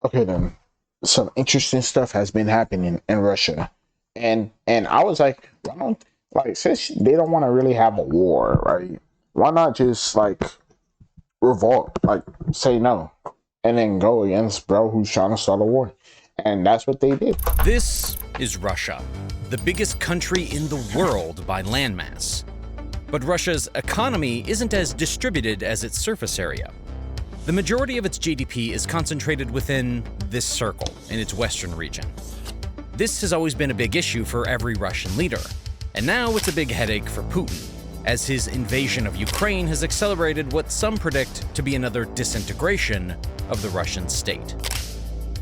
Okay, then some interesting stuff has been happening in Russia, and I was like, why don't like since they don't want to really have a war, right? Why not just like revolt, like say no, and then go against bro who's trying to start a war, and that's what they did. This is Russia, the biggest country in the world by landmass. But Russia's economy isn't as distributed as its surface area. The majority of its GDP is concentrated within this circle in its western region. This has always been a big issue for every Russian leader, and now it's a big headache for Putin, as his invasion of Ukraine has accelerated what some predict to be another disintegration of the Russian state.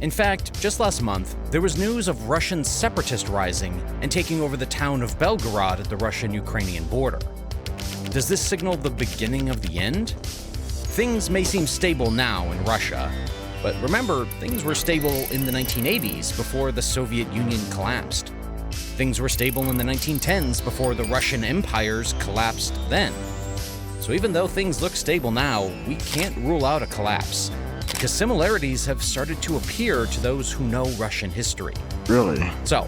In fact, just last month, there was news of Russian separatists rising and taking over the town of Belgorod at the Russian-Ukrainian border. Does this signal the beginning of the end? Things may seem stable now in Russia, but remember, things were stable in the 1980s before the Soviet Union collapsed. Things were stable in the 1910s before the Russian empires collapsed then. So even though things look stable now, we can't rule out a collapse, because similarities have started to appear to those who know Russian history. Really? So,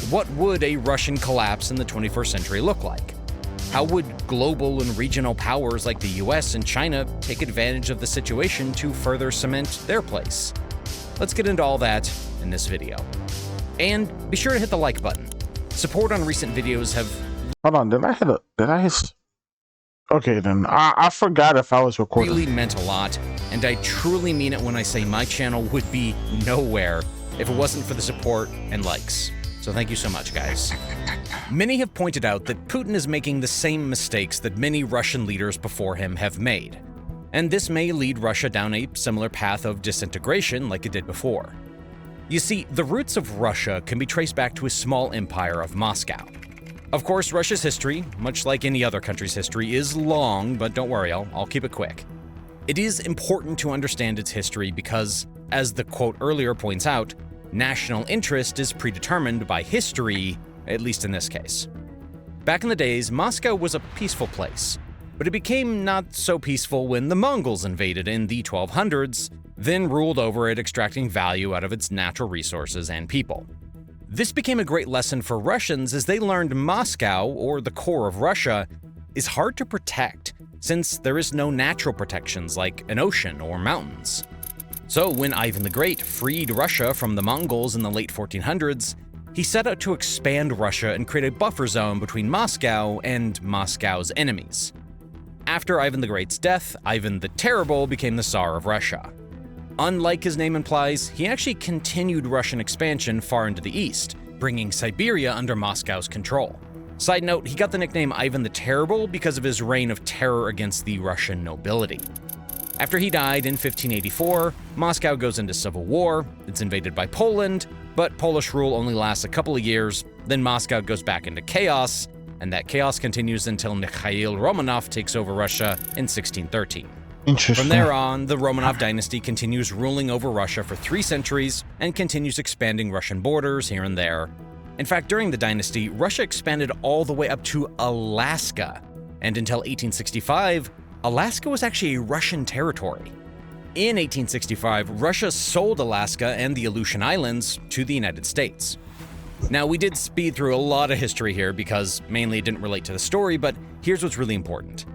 what would a Russian collapse in the 21st century look like? How would global and regional powers like the US and China take advantage of the situation to further cement their place? Let's get into all that in this video. And be sure to hit the like button. Support on recent videos have... Hold on, Okay, then I forgot if I was recording. Really meant a lot, and I truly mean it when I say my channel would be nowhere if it wasn't for the support and likes. So thank you so much, guys. Many have pointed out that Putin is making the same mistakes that many Russian leaders before him have made. And this may lead Russia down a similar path of disintegration like it did before. You see, the roots of Russia can be traced back to a small empire of Moscow. Of course, Russia's history, much like any other country's history, is long, but don't worry, I'll keep it quick. It is important to understand its history because, as the quote earlier points out, national interest is predetermined by history, at least in this case. Back in the days, Moscow was a peaceful place, but it became not so peaceful when the Mongols invaded in the 1200s, then ruled over it, extracting value out of its natural resources and people. This became a great lesson for Russians as they learned Moscow, or the core of Russia, is hard to protect since there is no natural protections like an ocean or mountains. So when Ivan the Great freed Russia from the Mongols in the late 1400s, he set out to expand Russia and create a buffer zone between Moscow and Moscow's enemies. After Ivan the Great's death, Ivan the Terrible became the Tsar of Russia. Unlike his name implies, he actually continued Russian expansion far into the east, bringing Siberia under Moscow's control. Side note, he got the nickname Ivan the Terrible because of his reign of terror against the Russian nobility. After he died in 1584, Moscow goes into civil war, it's invaded by Poland, but Polish rule only lasts a couple of years, then Moscow goes back into chaos, and that chaos continues until Mikhail Romanov takes over Russia in 1613. From there on, the Romanov dynasty continues ruling over Russia for 3 centuries and continues expanding Russian borders here and there. In fact, during the dynasty, Russia expanded all the way up to Alaska, and until 1865, Alaska was actually a Russian territory. In 1865, Russia sold Alaska and the Aleutian Islands to the United States. Now, we did speed through a lot of history here because mainly it didn't relate to the story, but here's what's really important.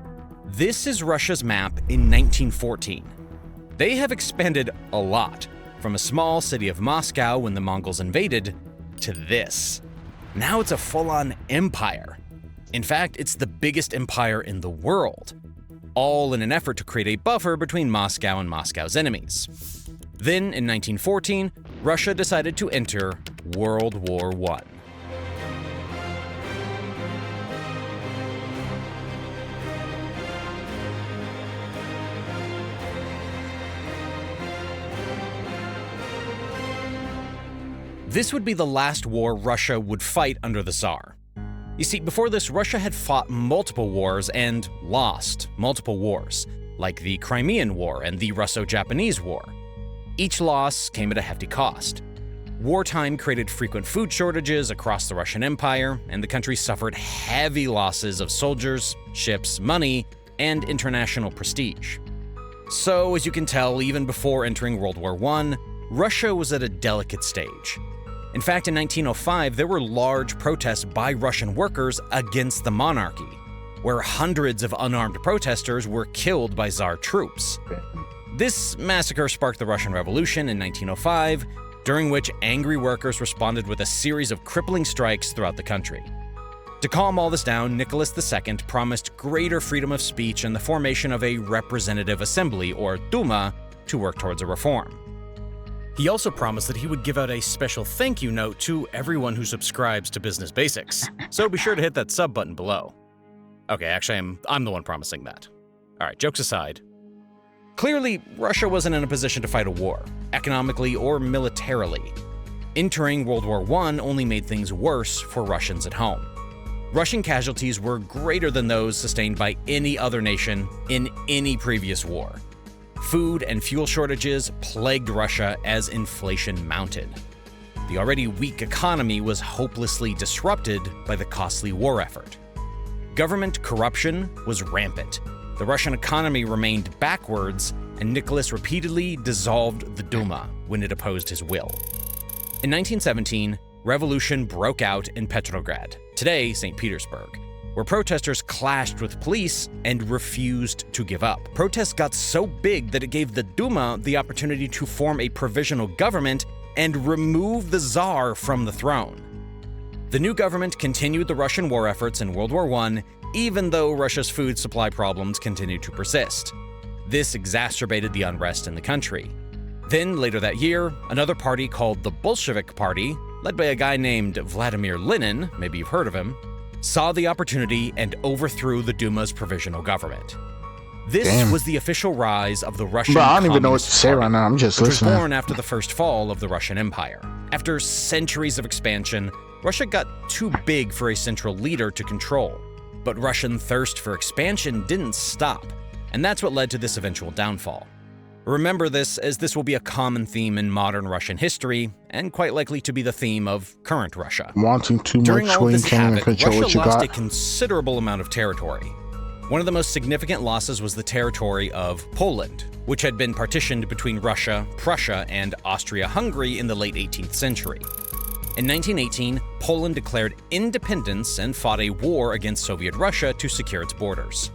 This is Russia's map in 1914. They have expanded a lot, from a small city of Moscow when the Mongols invaded, to this. Now it's a full-on empire. In fact, it's the biggest empire in the world, all in an effort to create a buffer between Moscow and Moscow's enemies. Then, in 1914, Russia decided to enter World War I. This would be the last war Russia would fight under the Tsar. You see, before this, Russia had fought multiple wars and lost multiple wars, like the Crimean War and the Russo-Japanese War. Each loss came at a hefty cost. Wartime created frequent food shortages across the Russian Empire, and the country suffered heavy losses of soldiers, ships, money, and international prestige. So, as you can tell, even before entering World War I, Russia was at a delicate stage. In fact, in 1905, there were large protests by Russian workers against the monarchy, where hundreds of unarmed protesters were killed by Tsar troops. This massacre sparked the Russian Revolution in 1905, during which angry workers responded with a series of crippling strikes throughout the country. To calm all this down, Nicholas II promised greater freedom of speech and the formation of a representative assembly, or Duma, to work towards a reform. He also promised that he would give out a special thank you note to everyone who subscribes to Business Basics, so be sure to hit that sub button below. Okay, actually, I'm the one promising that. All right, jokes aside. Clearly, Russia wasn't in a position to fight a war, economically or militarily. Entering World War I only made things worse for Russians at home. Russian casualties were greater than those sustained by any other nation in any previous war. Food and fuel shortages plagued Russia as inflation mounted. The already weak economy was hopelessly disrupted by the costly war effort. Government corruption was rampant. The Russian economy remained backwards, and Nicholas repeatedly dissolved the Duma when it opposed his will. In 1917, revolution broke out in Petrograd, today St. Petersburg, where protesters clashed with police and refused to give up. Protests got so big that it gave the Duma the opportunity to form a provisional government and remove the Tsar from the throne. The new government continued the Russian war efforts in World War I, even though Russia's food supply problems continued to persist. This exacerbated the unrest in the country. Then, later that year, another party called the Bolshevik Party, led by a guy named Vladimir Lenin, maybe you've heard of him, saw the opportunity and overthrew the Duma's provisional government. This was the official rise of the Russian Bro, I don't even know what to Communist say Party, right now. I'm just which was listening. born after the first fall of the Russian Empire. After centuries of expansion, Russia got too big for a central leader to control. But Russian thirst for expansion didn't stop, and that's what led to this eventual downfall. Remember this, as this will be a common theme in modern Russian history, and quite likely to be the theme of current Russia. Wanting too During much all of when you this can't even havoc, control what Russia you lost a got. considerable amount of territory. One of the most significant losses was the territory of Poland, which had been partitioned between Russia, Prussia, and Austria-Hungary in the late 18th century. In 1918, Poland declared independence and fought a war against Soviet Russia to secure its borders.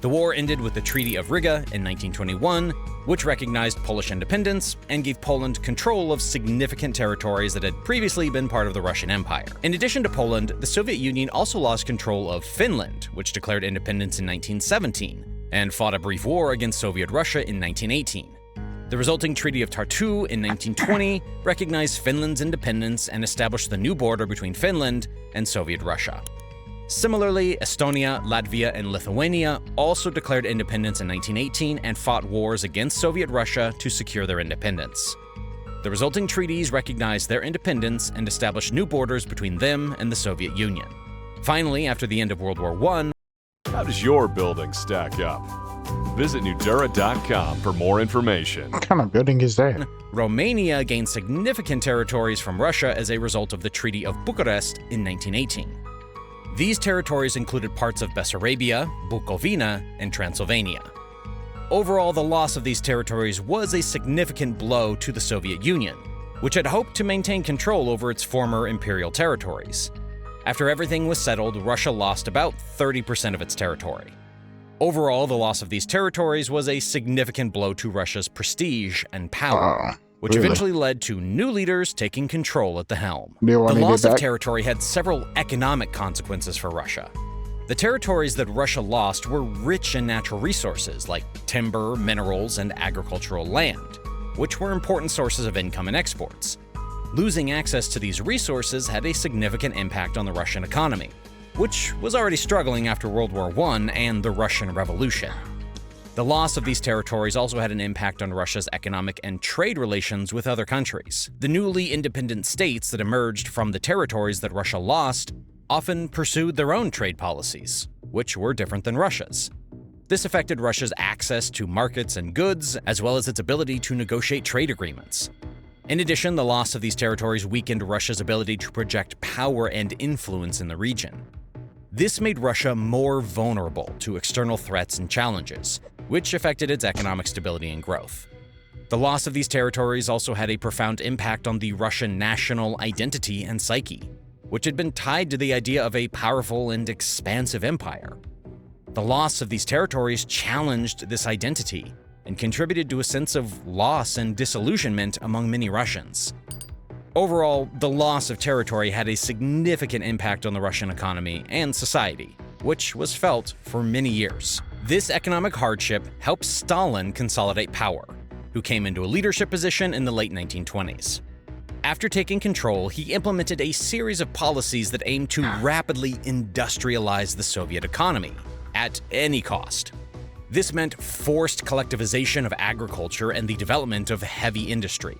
The war ended with the Treaty of Riga in 1921, which recognized Polish independence and gave Poland control of significant territories that had previously been part of the Russian Empire. In addition to Poland, the Soviet Union also lost control of Finland, which declared independence in 1917, and fought a brief war against Soviet Russia in 1918. The resulting Treaty of Tartu in 1920 recognized Finland's independence and established the new border between Finland and Soviet Russia. Similarly, Estonia, Latvia, and Lithuania also declared independence in 1918 and fought wars against Soviet Russia to secure their independence. The resulting treaties recognized their independence and established new borders between them and the Soviet Union. Finally, after the end of World War I, How does your building stack up? Visit Nudura.com for more information. What kind of building is that? Romania gained significant territories from Russia as a result of the Treaty of Bucharest in 1918. These territories included parts of Bessarabia, Bukovina, and Transylvania. Overall, the loss of these territories was a significant blow to the Soviet Union, which had hoped to maintain control over its former imperial territories. After everything was settled, Russia lost about 30% of its territory. Overall, the loss of these territories was a significant blow to Russia's prestige and power, which really? eventually led to new leaders taking control at the helm. They The wanted loss it of back. territory had several economic consequences for Russia. The territories that Russia lost were rich in natural resources like timber, minerals, and agricultural land, which were important sources of income and exports. Losing access to these resources had a significant impact on the Russian economy, which was already struggling after World War I and the Russian Revolution. The loss of these territories also had an impact on Russia's economic and trade relations with other countries. The newly independent states that emerged from the territories that Russia lost often pursued their own trade policies, which were different than Russia's. This affected Russia's access to markets and goods, as well as its ability to negotiate trade agreements. In addition, the loss of these territories weakened Russia's ability to project power and influence in the region. This made Russia more vulnerable to external threats and challenges, which affected its economic stability and growth. The loss of these territories also had a profound impact on the Russian national identity and psyche, which had been tied to the idea of a powerful and expansive empire. The loss of these territories challenged this identity and contributed to a sense of loss and disillusionment among many Russians. Overall, the loss of territory had a significant impact on the Russian economy and society, which was felt for many years. This economic hardship helped Stalin consolidate power, who came into a leadership position in the late 1920s. After taking control, he implemented a series of policies that aimed to rapidly industrialize the Soviet economy at any cost. This meant forced collectivization of agriculture and the development of heavy industry.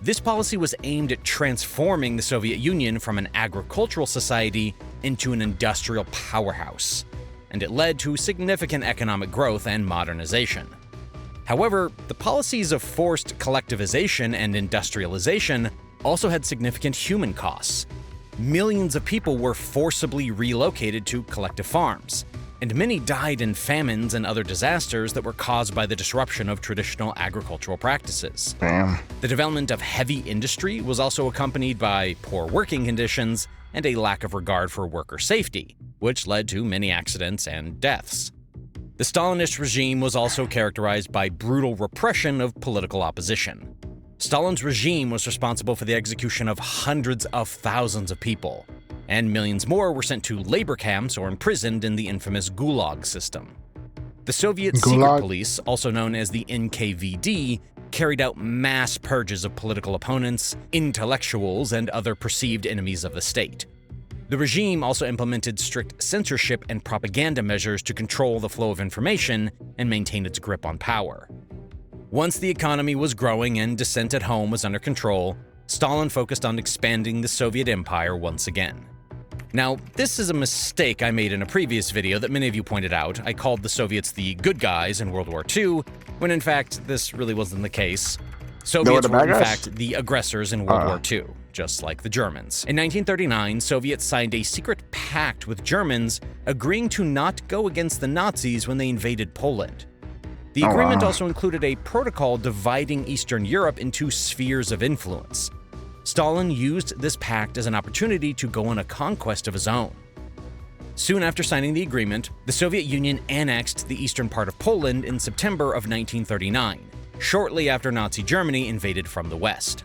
This policy was aimed at transforming the Soviet Union from an agricultural society into an industrial powerhouse, and it led to significant economic growth and modernization. However, the policies of forced collectivization and industrialization also had significant human costs. Millions of people were forcibly relocated to collective farms, and many died in famines and other disasters that were caused by the disruption of traditional agricultural practices. Damn. The development of heavy industry was also accompanied by poor working conditions and a lack of regard for worker safety, which led to many accidents and deaths. The Stalinist regime was also characterized by brutal repression of political opposition. Stalin's regime was responsible for the execution of hundreds of thousands of people, and millions more were sent to labor camps or imprisoned in the infamous Gulag system. The Soviet secret police, also known as the NKVD, carried out mass purges of political opponents, intellectuals, and other perceived enemies of the state. The regime also implemented strict censorship and propaganda measures to control the flow of information and maintain its grip on power. Once the economy was growing and dissent at home was under control, Stalin focused on expanding the Soviet Empire once again. Now, this is a mistake I made in a previous video that many of you pointed out. I called the Soviets the good guys in World War II, when in fact this really wasn't the case. Soviets were in fact the aggressors in World War II, just like the Germans. In 1939, Soviets signed a secret pact with Germans, agreeing to not go against the Nazis when they invaded Poland. The agreement also included a protocol dividing Eastern Europe into spheres of influence. Stalin used this pact as an opportunity to go on a conquest of his own. Soon after signing the agreement, the Soviet Union annexed the eastern part of Poland in September of 1939, shortly after Nazi Germany invaded from the west.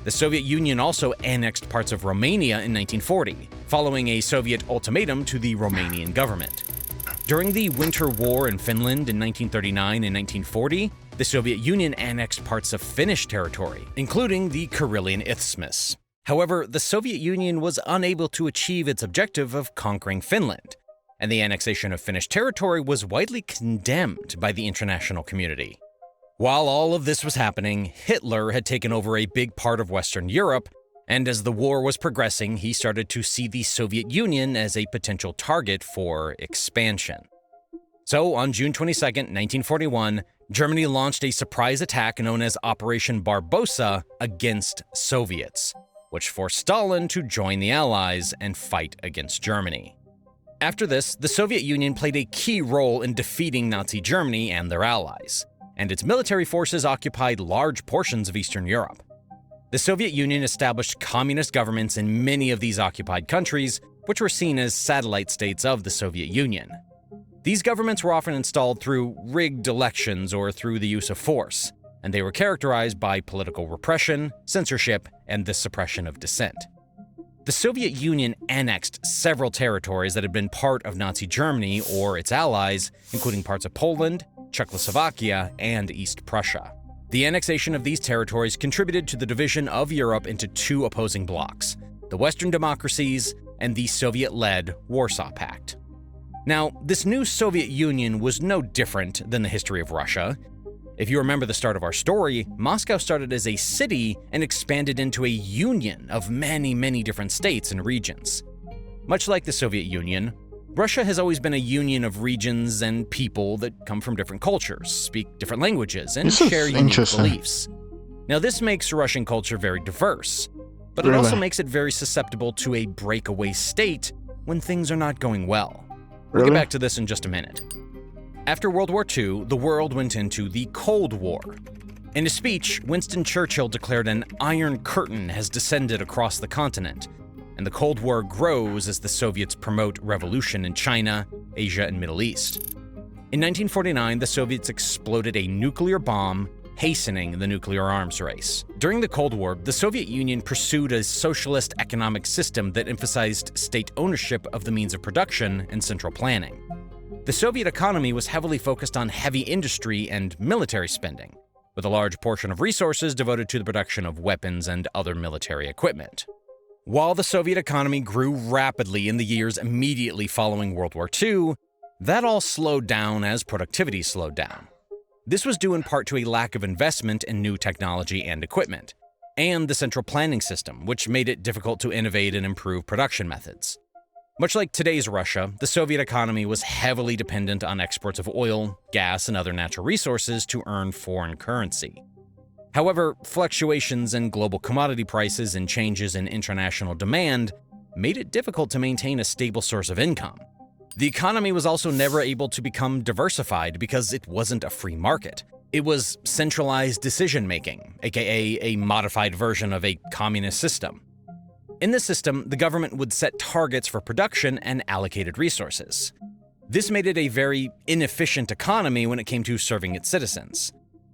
The Soviet Union also annexed parts of Romania in 1940, following a Soviet ultimatum to the Romanian government. During the Winter War in Finland in 1939 and 1940, the Soviet Union annexed parts of Finnish territory, including the Karelian Isthmus. However, the Soviet Union was unable to achieve its objective of conquering Finland, and the annexation of Finnish territory was widely condemned by the international community. While all of this was happening, Hitler had taken over a big part of Western Europe, and as the war was progressing, he started to see the Soviet Union as a potential target for expansion. So, on June 22, 1941, Germany launched a surprise attack known as Operation Barbarossa against Soviets, which forced Stalin to join the Allies and fight against Germany. After this, the Soviet Union played a key role in defeating Nazi Germany and their allies, and its military forces occupied large portions of Eastern Europe. The Soviet Union established communist governments in many of these occupied countries, which were seen as satellite states of the Soviet Union. These governments were often installed through rigged elections or through the use of force, and they were characterized by political repression, censorship, and the suppression of dissent. The Soviet Union annexed several territories that had been part of Nazi Germany or its allies, including parts of Poland, Czechoslovakia, and East Prussia. The annexation of these territories contributed to the division of Europe into two opposing blocs, the Western democracies and the Soviet-led Warsaw Pact. Now, this new Soviet Union was no different than the history of Russia. If you remember the start of our story, Moscow started as a city and expanded into a union of many, many different states and regions. Much like the Soviet Union, Russia has always been a union of regions and people that come from different cultures, speak different languages, and share unique beliefs. Now, this makes Russian culture very diverse, but it also makes it very susceptible to a breakaway state when things are not going well. We'll get back to this in just a minute. After World War II, the world went into the Cold War. In a speech, Winston Churchill declared an iron curtain has descended across the continent, and the Cold War grows as the Soviets promote revolution in China, Asia, and Middle East. In 1949, the Soviets exploded a nuclear bomb, hastening the nuclear arms race. During the Cold War, the Soviet Union pursued a socialist economic system that emphasized state ownership of the means of production and central planning. The Soviet economy was heavily focused on heavy industry and military spending, with a large portion of resources devoted to the production of weapons and other military equipment. While the Soviet economy grew rapidly in the years immediately following World War II, that all slowed down as productivity slowed down. This was due in part to a lack of investment in new technology and equipment, and the central planning system, which made it difficult to innovate and improve production methods. Much like today's Russia, the Soviet economy was heavily dependent on exports of oil, gas, and other natural resources to earn foreign currency. However, fluctuations in global commodity prices and changes in international demand made it difficult to maintain a stable source of income. The economy was also never able to become diversified because it wasn't a free market. It was centralized decision-making, aka a modified version of a communist system. In this system, the government would set targets for production and allocated resources. This made it a very inefficient economy when it came to serving its citizens.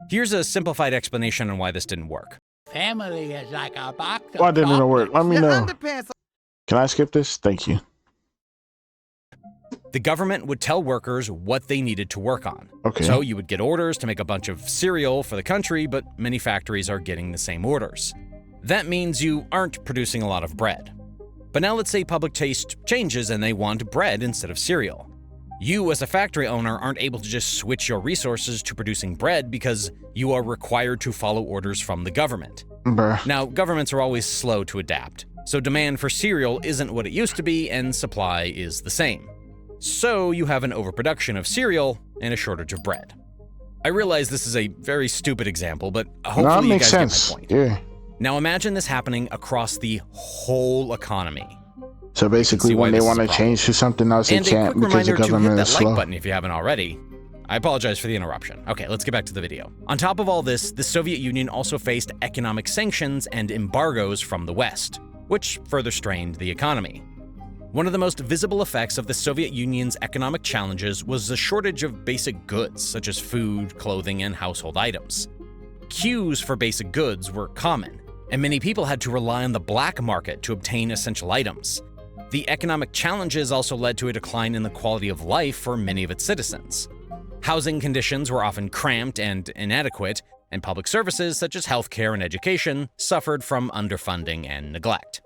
Here's a simplified explanation on why this didn't work. Family is like a box of Why didn't it work? Let me Your know. underpants Can I skip this? Thank you. The government would tell workers what they needed to work on. Okay. So you would get orders to make a bunch of cereal for the country, but many factories are getting the same orders. That means you aren't producing a lot of bread. But now let's say public taste changes and they want bread instead of cereal. You, as a factory owner, aren't able to just switch your resources to producing bread because you are required to follow orders from the government. Bruh. Now, governments are always slow to adapt, so demand for cereal isn't what it used to be and supply is the same. So you have an overproduction of cereal and a shortage of bread. I realize this is a very stupid example, but No, hopefully that you makes guys sense. get my point. Yeah. Now imagine this happening across the whole economy. So basically, see why when they this is want a to problem. change to something else, they And a can't quick because the reminder to hit government that is like slow. button if you haven't already. I apologize for the interruption. Okay, let's get back to the video. On top of all this, the Soviet Union also faced economic sanctions and embargoes from the West, which further strained the economy. One of the most visible effects of the Soviet Union's economic challenges was the shortage of basic goods, such as food, clothing, and household items. Queues for basic goods were common, and many people had to rely on the black market to obtain essential items. The economic challenges also led to a decline in the quality of life for many of its citizens. Housing conditions were often cramped and inadequate, and public services such as healthcare and education suffered from underfunding and neglect.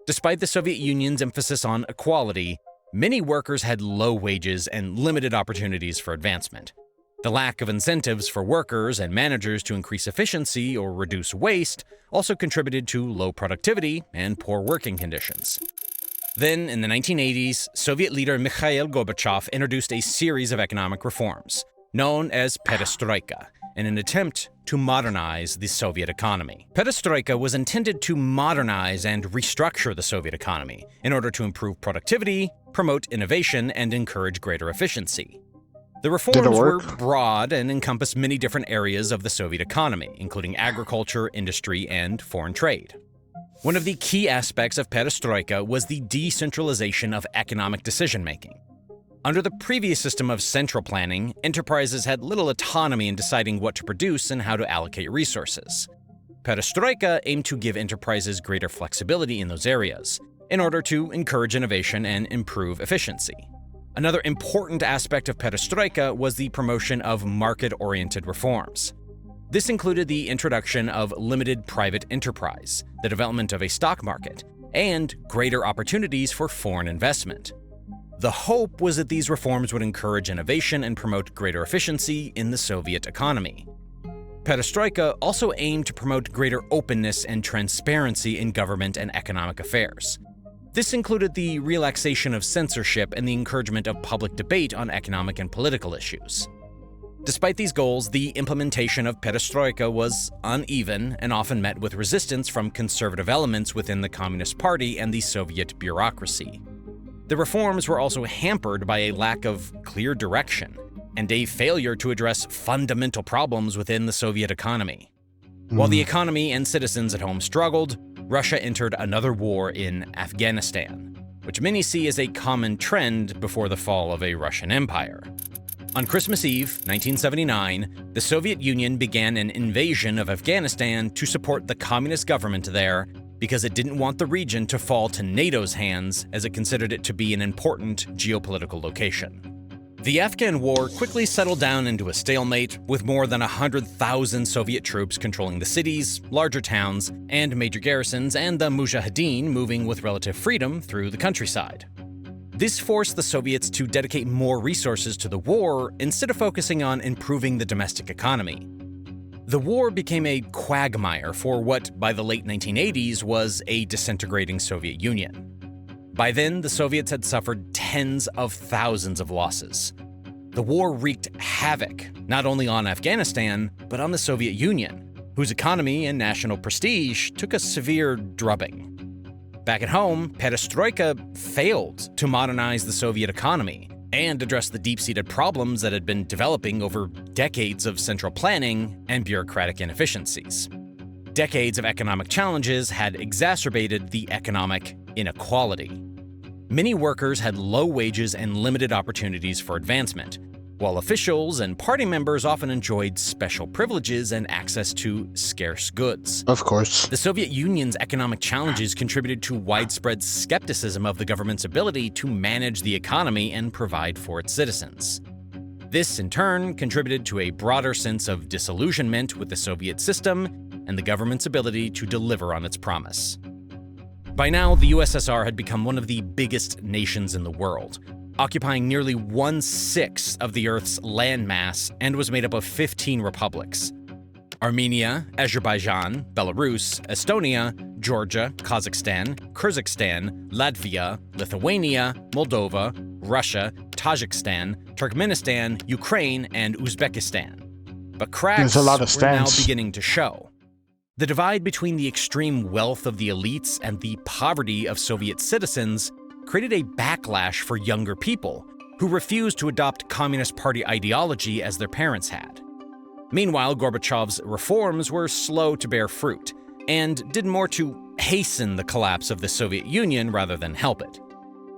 Despite the Soviet Union's emphasis on equality, many workers had low wages and limited opportunities for advancement. The lack of incentives for workers and managers to increase efficiency or reduce waste also contributed to low productivity and poor working conditions. Then, in the 1980s, Soviet leader Mikhail Gorbachev introduced a series of economic reforms, known as perestroika, in an attempt to modernize the Soviet economy. Perestroika was intended to modernize and restructure the Soviet economy in order to improve productivity, promote innovation, and encourage greater efficiency. The reforms were broad and encompassed many different areas of the Soviet economy, including agriculture, industry, and foreign trade. One of the key aspects of perestroika was the decentralization of economic decision-making. Under the previous system of central planning, enterprises had little autonomy in deciding what to produce and how to allocate resources. Perestroika aimed to give enterprises greater flexibility in those areas, in order to encourage innovation and improve efficiency. Another important aspect of perestroika was the promotion of market-oriented reforms. This included the introduction of limited private enterprise, the development of a stock market, and greater opportunities for foreign investment. The hope was that these reforms would encourage innovation and promote greater efficiency in the Soviet economy. Perestroika also aimed to promote greater openness and transparency in government and economic affairs. This included the relaxation of censorship and the encouragement of public debate on economic and political issues. Despite these goals, the implementation of perestroika was uneven and often met with resistance from conservative elements within the Communist Party and the Soviet bureaucracy. The reforms were also hampered by a lack of clear direction, and a failure to address fundamental problems within the Soviet economy. While the economy and citizens at home struggled, Russia entered another war in Afghanistan, which many see as a common trend before the fall of a Russian empire. On Christmas Eve, 1979, the Soviet Union began an invasion of Afghanistan to support the communist government there because it didn't want the region to fall to NATO's hands, as it considered it to be an important geopolitical location. The Afghan war quickly settled down into a stalemate, with more than 100,000 Soviet troops controlling the cities, larger towns, and major garrisons, and the Mujahideen moving with relative freedom through the countryside. This forced the Soviets to dedicate more resources to the war instead of focusing on improving the domestic economy. The war became a quagmire for what, by the late 1980s, was a disintegrating Soviet Union. By then, the Soviets had suffered tens of thousands of losses. The war wreaked havoc, not only on Afghanistan, but on the Soviet Union, whose economy and national prestige took a severe drubbing. Back at home, perestroika failed to modernize the Soviet economy and address the deep-seated problems that had been developing over decades of central planning and bureaucratic inefficiencies. Decades of economic challenges had exacerbated the economic inequality. Many workers had low wages and limited opportunities for advancement, while officials and party members often enjoyed special privileges and access to scarce goods. Of course. The Soviet Union's economic challenges contributed to widespread skepticism of the government's ability to manage the economy and provide for its citizens. This, in turn, contributed to a broader sense of disillusionment with the Soviet system and the government's ability to deliver on its promise. By now, the USSR had become one of the biggest nations in the world, occupying nearly 1/6 of the Earth's landmass, and was made up of 15 republics: Armenia, Azerbaijan, Belarus, Estonia, Georgia, Kazakhstan, Kyrgyzstan, Latvia, Lithuania, Moldova, Russia, Tajikistan, Turkmenistan, Ukraine, and Uzbekistan. But cracks were now beginning to show. The divide between the extreme wealth of the elites and the poverty of Soviet citizens created a backlash for younger people who refused to adopt Communist Party ideology as their parents had. Meanwhile, Gorbachev's reforms were slow to bear fruit and did more to hasten the collapse of the Soviet Union rather than help it.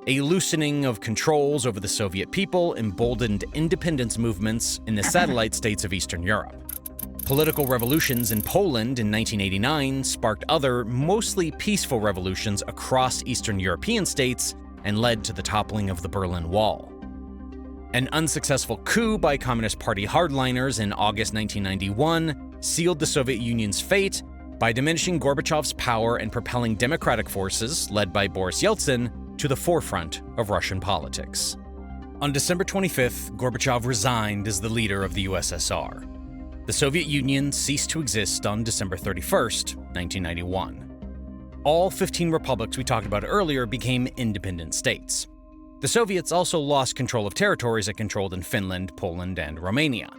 A loosening of controls over the Soviet people emboldened independence movements in the satellite states of Eastern Europe. Political revolutions in Poland in 1989 sparked other, mostly peaceful revolutions across Eastern European states and led to the toppling of the Berlin Wall. An unsuccessful coup by Communist Party hardliners in August 1991 sealed the Soviet Union's fate by diminishing Gorbachev's power and propelling democratic forces, led by Boris Yeltsin, to the forefront of Russian politics. On December 25th, Gorbachev resigned as the leader of the USSR. The Soviet Union ceased to exist on December 31st, 1991. All 15 republics we talked about earlier became independent states. The Soviets also lost control of territories it controlled in Finland, Poland, and Romania.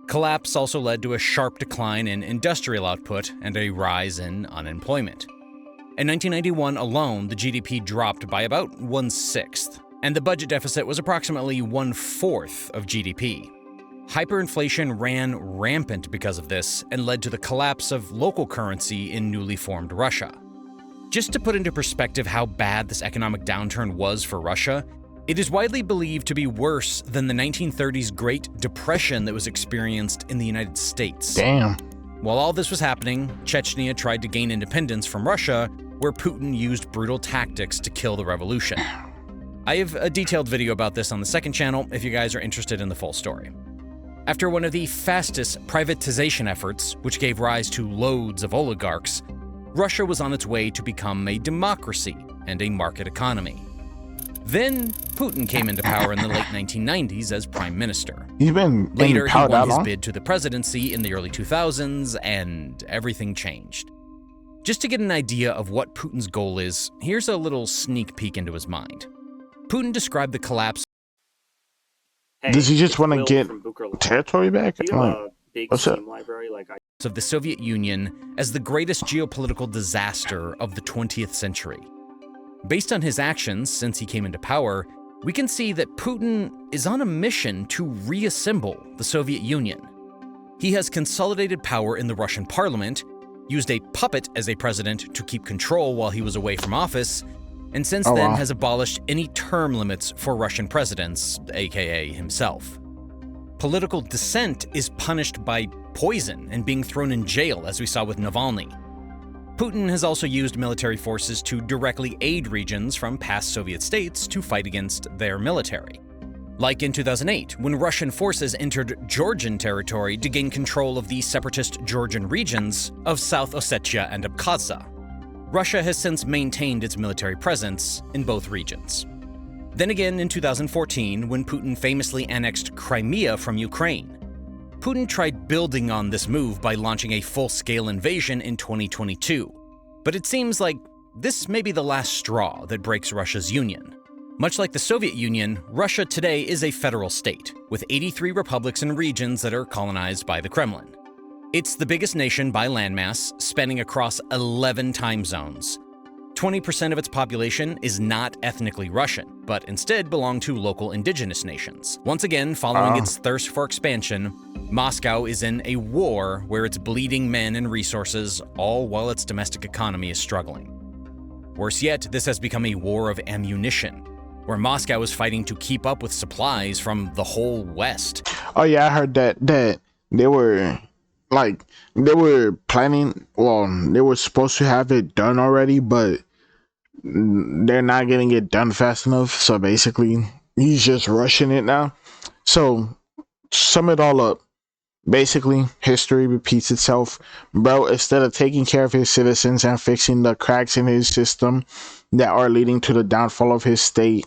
Collapse also led to a sharp decline in industrial output and a rise in unemployment. In 1991 alone, the GDP dropped by about 1/6, and the budget deficit was approximately 1/4 of GDP. Hyperinflation ran rampant because of this and led to the collapse of local currency in newly formed Russia. Just to put into perspective how bad this economic downturn was for Russia, it is widely believed to be worse than the 1930s Great Depression that was experienced in the United States. Damn. While all this was happening, Chechnya tried to gain independence from Russia, where Putin used brutal tactics to kill the revolution. I have a detailed video about this on the second channel if you guys are interested in the full story. After one of the fastest privatization efforts, which gave rise to loads of oligarchs, Russia was on its way to become a democracy and a market economy. Then, Putin came into power in the late 1990s as prime minister. Later, he won his bid to the presidency in the early 2000s, and everything changed. Just to get an idea of what Putin's goal is, here's a little sneak peek into his mind. Putin described the collapse. Hey, does he just want to get territory back? Do you have a big Steam library like I of the Soviet Union as the greatest geopolitical disaster of the 20th century. Based on his actions since he came into power, we can see that Putin is on a mission to reassemble the Soviet Union. He has consolidated power in the Russian parliament, used a puppet as a president to keep control while he was away from office, and since then has abolished any term limits for Russian presidents, aka himself. Political dissent is punished by poison and being thrown in jail, as we saw with Navalny. Putin has also used military forces to directly aid regions from past Soviet states to fight against their military. Like in 2008, when Russian forces entered Georgian territory to gain control of the separatist Georgian regions of South Ossetia and Abkhazia. Russia has since maintained its military presence in both regions. Then again in 2014, when Putin famously annexed Crimea from Ukraine. Putin tried building on this move by launching a full-scale invasion in 2022. But it seems like this may be the last straw that breaks Russia's union. Much like the Soviet Union, Russia today is a federal state, with 83 republics and regions that are colonized by the Kremlin. It's the biggest nation by landmass, spanning across 11 time zones. 20% of its population is not ethnically Russian, but instead belong to local indigenous nations. Once again, following its thirst for expansion, Moscow is in a war where it's bleeding men and resources, all while its domestic economy is struggling. Worse yet, this has become a war of ammunition, where Moscow is fighting to keep up with supplies from the whole West. Oh yeah, I heard that they were planning, they were supposed to have it done already, but they're not getting it done fast enough. So basically, he's just rushing it now. So sum it all up. Basically, history repeats itself. Bro, instead of taking care of his citizens and fixing the cracks in his system that are leading to the downfall of his state,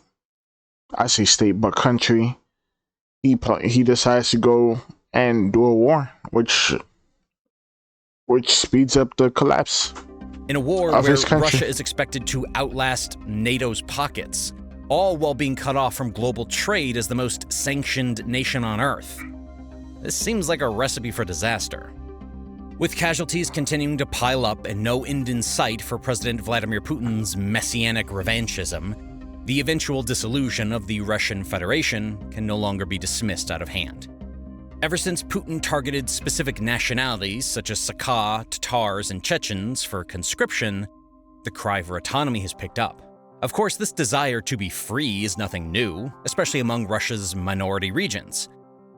I say state, but country, he decides to go and do a war, which speeds up the collapse. In a war where Russia is expected to outlast NATO's pockets, all while being cut off from global trade as the most sanctioned nation on Earth. This seems like a recipe for disaster. With casualties continuing to pile up and no end in sight for President Vladimir Putin's messianic revanchism, the eventual dissolution of the Russian Federation can no longer be dismissed out of hand. Ever since Putin targeted specific nationalities such as Sakha, Tatars, and Chechens for conscription, the cry for autonomy has picked up. Of course, this desire to be free is nothing new, especially among Russia's minority regions.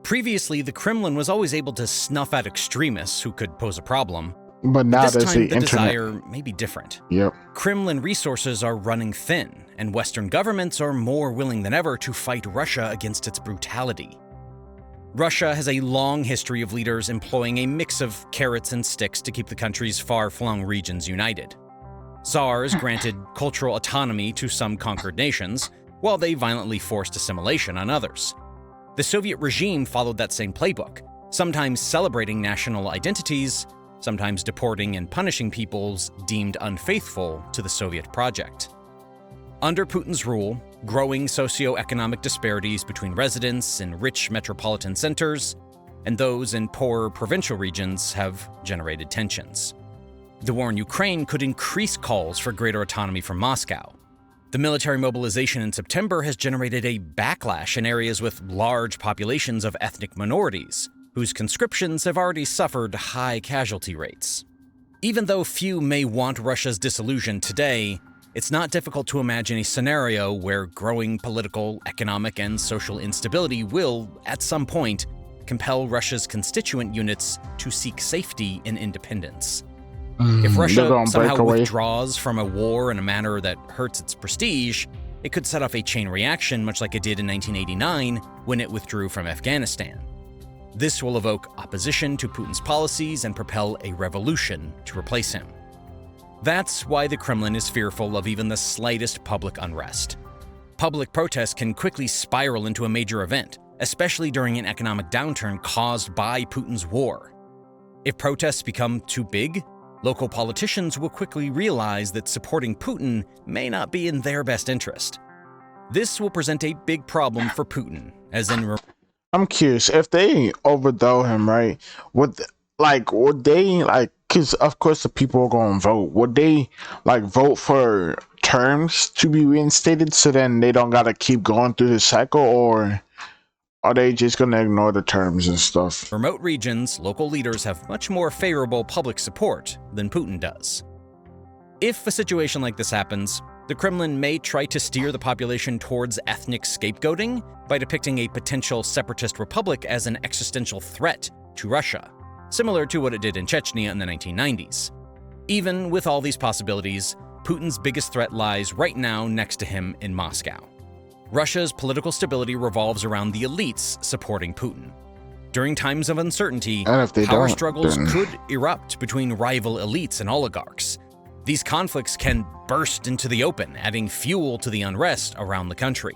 Previously, the Kremlin was always able to snuff out extremists who could pose a problem. But now this time, the internet. desire may be different. Yep. Kremlin resources are running thin, and Western governments are more willing than ever to fight Russia against its brutality. Russia has a long history of leaders employing a mix of carrots and sticks to keep the country's far-flung regions united. Tsars granted cultural autonomy to some conquered nations, while they violently forced assimilation on others. The Soviet regime followed that same playbook, sometimes celebrating national identities, sometimes deporting and punishing peoples deemed unfaithful to the Soviet project. Under Putin's rule, growing socioeconomic disparities between residents in rich metropolitan centers and those in poorer provincial regions have generated tensions. The war in Ukraine could increase calls for greater autonomy from Moscow. The military mobilization in September has generated a backlash in areas with large populations of ethnic minorities, whose conscriptions have already suffered high casualty rates. Even though few may want Russia's dissolution today, it's not difficult to imagine a scenario where growing political, economic, and social instability will, at some point, compel Russia's constituent units to seek safety and independence. If Russia somehow withdraws from a war in a manner that hurts its prestige, it could set off a chain reaction much like it did in 1989 when it withdrew from Afghanistan. This will evoke opposition to Putin's policies and propel a revolution to replace him. That's why the Kremlin is fearful of even the slightest public unrest. Public protests can quickly spiral into a major event, especially during an economic downturn caused by Putin's war. If protests become too big, local politicians will quickly realize that supporting Putin may not be in their best interest. This will present a big problem for Putin, as in... I'm curious, if they overthrow him, right, would they, because of course the people are going to vote, would they, vote for terms to be reinstated so then they don't gotta keep going through the cycle, or are they just gonna ignore the terms and stuff? Remote regions, local leaders have much more favorable public support than Putin does. If a situation like this happens, the Kremlin may try to steer the population towards ethnic scapegoating by depicting a potential separatist republic as an existential threat to Russia, similar to what it did in Chechnya in the 1990s. Even with all these possibilities, Putin's biggest threat lies right now next to him in Moscow. Russia's political stability revolves around the elites supporting Putin. During times of uncertainty, power struggles could erupt between rival elites and oligarchs. These conflicts can burst into the open, adding fuel to the unrest around the country.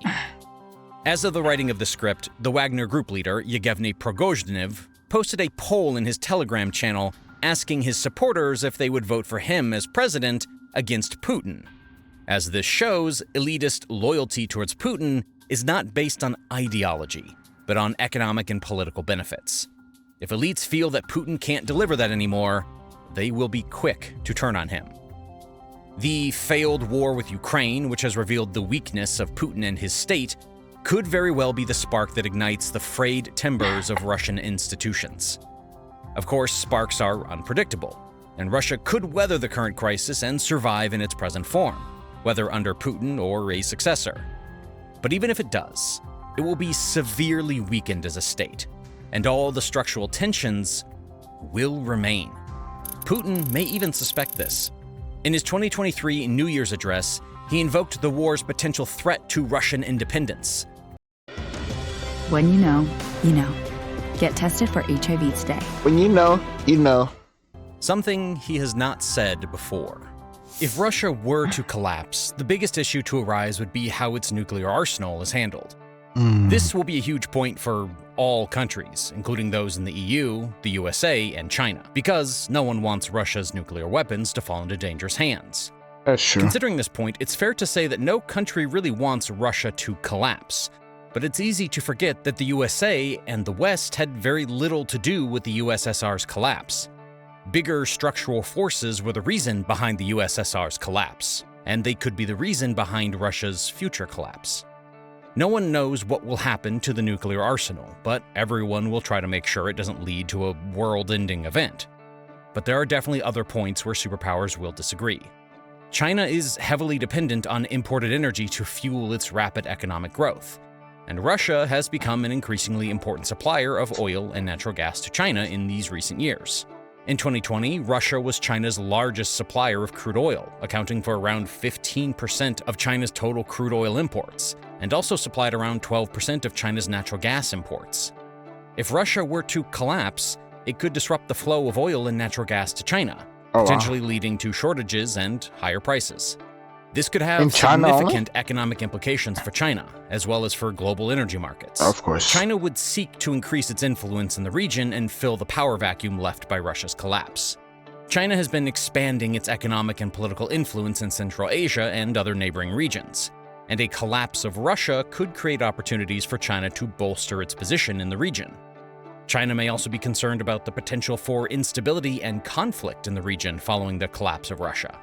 As of the writing of the script, the Wagner Group leader, Yevgeny Prigozhin, posted a poll in his Telegram channel asking his supporters if they would vote for him as president against Putin. As this shows, elitist loyalty towards Putin is not based on ideology, but on economic and political benefits. If elites feel that Putin can't deliver that anymore, they will be quick to turn on him. The failed war with Ukraine, which has revealed the weakness of Putin and his state, could very well be the spark that ignites the frayed timbers of Russian institutions. Of course, sparks are unpredictable, and Russia could weather the current crisis and survive in its present form, whether under Putin or a successor. But even if it does, it will be severely weakened as a state, and all the structural tensions will remain. Putin may even suspect this. In his 2023 New Year's address, he invoked the war's potential threat to Russian independence. When you know, you know. Get tested for HIV today. When you know, you know. Something he has not said before. If Russia were to collapse, the biggest issue to arise would be how its nuclear arsenal is handled. This will be a huge point for all countries, including those in the EU, the USA, and China, because no one wants Russia's nuclear weapons to fall into dangerous hands. That's true. Considering this point, it's fair to say that no country really wants Russia to collapse. But it's easy to forget that the USA and the West had very little to do with the USSR's collapse. Bigger structural forces were the reason behind the USSR's collapse, and they could be the reason behind Russia's future collapse. No one knows what will happen to the nuclear arsenal, but everyone will try to make sure it doesn't lead to a world-ending event. But there are definitely other points where superpowers will disagree. China is heavily dependent on imported energy to fuel its rapid economic growth, and Russia has become an increasingly important supplier of oil and natural gas to China in these recent years. In 2020, Russia was China's largest supplier of crude oil, accounting for around 15% of China's total crude oil imports, and also supplied around 12% of China's natural gas imports. If Russia were to collapse, it could disrupt the flow of oil and natural gas to China, potentially leading to shortages and higher prices. This could have significant economic implications for China, as well as for global energy markets. Of course. China would seek to increase its influence in the region and fill the power vacuum left by Russia's collapse. China has been expanding its economic and political influence in Central Asia and other neighboring regions, and a collapse of Russia could create opportunities for China to bolster its position in the region. China may also be concerned about the potential for instability and conflict in the region following the collapse of Russia.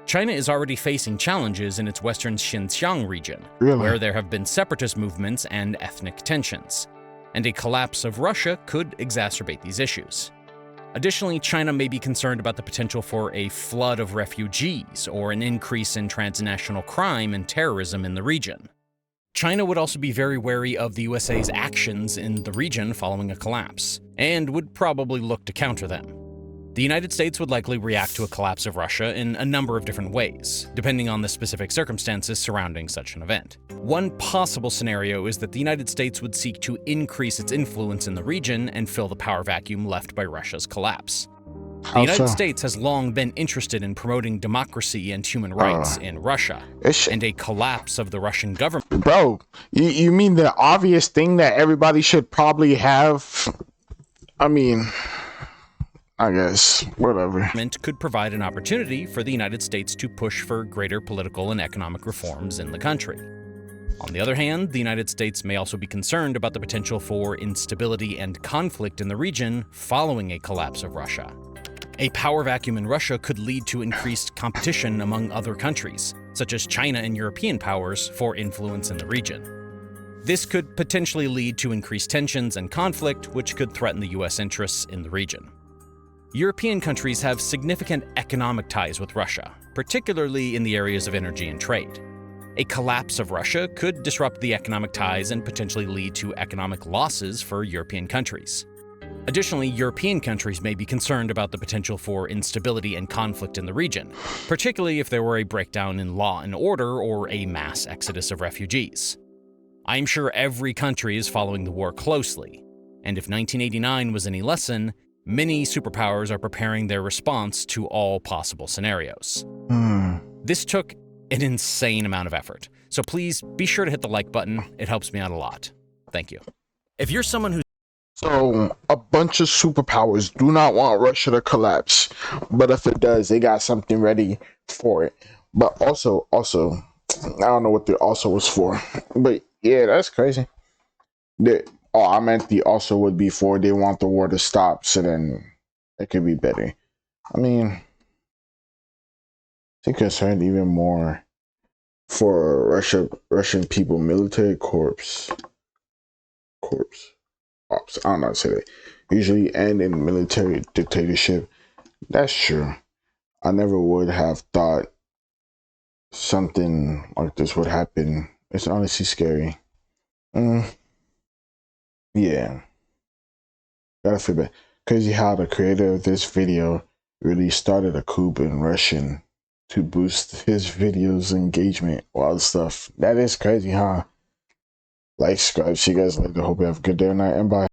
China is already facing challenges in its western Xinjiang region, where there have been separatist movements and ethnic tensions, and a collapse of Russia could exacerbate these issues. Additionally, China may be concerned about the potential for a flood of refugees or an increase in transnational crime and terrorism in the region. China would also be very wary of the USA's actions in the region following a collapse, and would probably look to counter them. The United States would likely react to a collapse of Russia in a number of different ways, depending on the specific circumstances surrounding such an event. One possible scenario is that the United States would seek to increase its influence in the region and fill the power vacuum left by Russia's collapse. The United States has long been interested in promoting democracy and human rights in Russia, and a collapse of the Russian government. Bro, you mean the obvious thing that everybody should probably have? I mean, I guess, whatever. Could provide an opportunity for the United States to push for greater political and economic reforms in the country. On the other hand, the United States may also be concerned about the potential for instability and conflict in the region following a collapse of Russia. A power vacuum in Russia could lead to increased competition among other countries, such as China and European powers, for influence in the region. This could potentially lead to increased tensions and conflict, which could threaten the US interests in the region. European countries have significant economic ties with Russia, particularly in the areas of energy and trade. A collapse of Russia could disrupt the economic ties and potentially lead to economic losses for European countries. Additionally, European countries may be concerned about the potential for instability and conflict in the region, particularly if there were a breakdown in law and order or a mass exodus of refugees. I'm sure every country is following the war closely, and if 1989 was any lesson, many superpowers are preparing their response to all possible scenarios. This took an insane amount of effort, so please be sure to hit the like button. It helps me out a lot. Thank you. If you're someone who's So a bunch of superpowers do not want Russia to collapse, but if it does, they got something ready for it. But also, I don't know what the also was for, but yeah, that's crazy. I meant the also would be for they want the war to stop, so then it could be better. I mean, I think concerned even more for Russian people, military corps. Ops, I don't know how to say that. Usually end in military dictatorship. That's true. I never would have thought something like this would happen. It's honestly scary. Yeah. Gotta feel bad. Crazy how the creator of this video really started a coup in Russian to boost his videos engagement. Wild stuff. That is crazy, huh? Like, subscribe. See you guys later. Hope you have a good day or night, and bye.